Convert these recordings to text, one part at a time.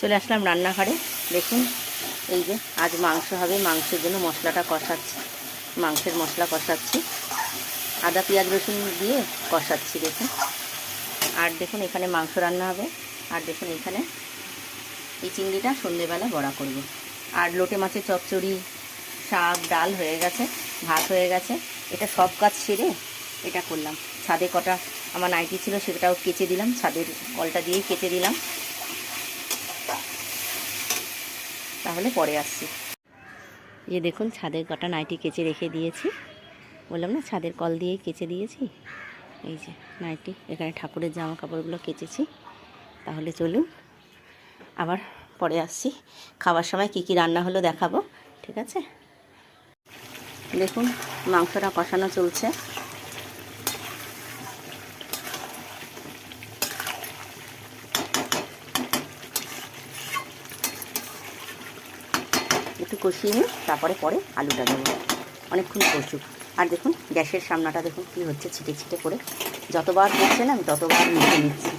চলে আসলাম রান্নাঘরে। দেখুন এই যে আজ মাংস হবে, মাংসের জন্য মশলাটা কষাচ্ছি, মাংসের মশলা কষাচ্ছি, আদা পেঁয়াজ রসুন দিয়ে কষাচ্ছি দেখুন। আর দেখুন এখানে মাংস রান্না হবে। আর দেখুন এখানে এই চিংড়িটা সন্ধেবেলা বড়া করব। আর লোটে মাছের চচ্চড়ি, শাক, ডাল হয়ে গেছে, ভাত হয়ে গেছে। এটা সব কাজ সেরে এটা করলাম। ছাদে কটা আমার নাইটি ছিল সেটাও কেচে দিলাম, ছাদের কলটা দিয়েই কেচে দিলাম। তাহলে পরে আসছি। এই দেখুন ছাদের কটা নাইটি কেচে রেখে দিয়েছি, বললাম না ছাদের কল দিয়েই কেচে দিয়েছি। এই যে নাইটি, এখানে ঠাকুরের জামা কাপড়গুলো কেচেছি। তাহলে চলুন আবার পরে আসছি, খাবার সময় কি কি রান্না হলো দেখাবো, ঠিক আছে? দেখুন মাংসটা কষানো চলছে। একটু কষিয়ে নিই, তারপরে আলুটা দেবো। অনেকক্ষণ কষুক। আর দেখুন গ্যাসের সামনাটা দেখুন কী হচ্ছে, ছিটে ছিটে করে যতবার করছে না আমি ততবার মুছে নিচ্ছি।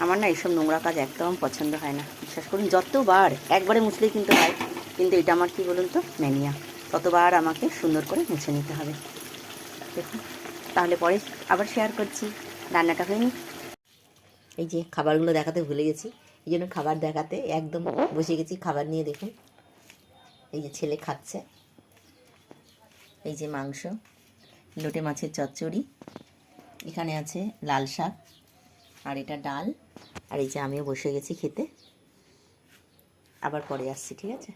আমার না এইসব নোংরা কাজ একদম পছন্দ হয় না, বিশ্বাস করুন। যতবার একবারে মুছলেই কিন্তু হয়, কিন্তু এটা আমার কী বলুন তো ম্যানিয়া, ততবার আমাকে সুন্দর করে মুছে নিতে হবে। দেখুন তাহলে পরে আবার শেয়ার করছি, রান্নাটা হয়নি। এই যে খাবারগুলো দেখাতে ভুলে গেছি, এই জন্য খাবার দেখাতে একদম বসে গেছি খাবার নিয়ে। দেখুন এই যে ছেলে খাচ্ছে, এই যে মাংস, লোটে মাছের চচ্চড়ি, এখানে আছে লাল শাক, আর এটা ডাল, আর এই যে আমিও বসে গেছি খেতে। আবার পরে আসছি, ঠিক আছে?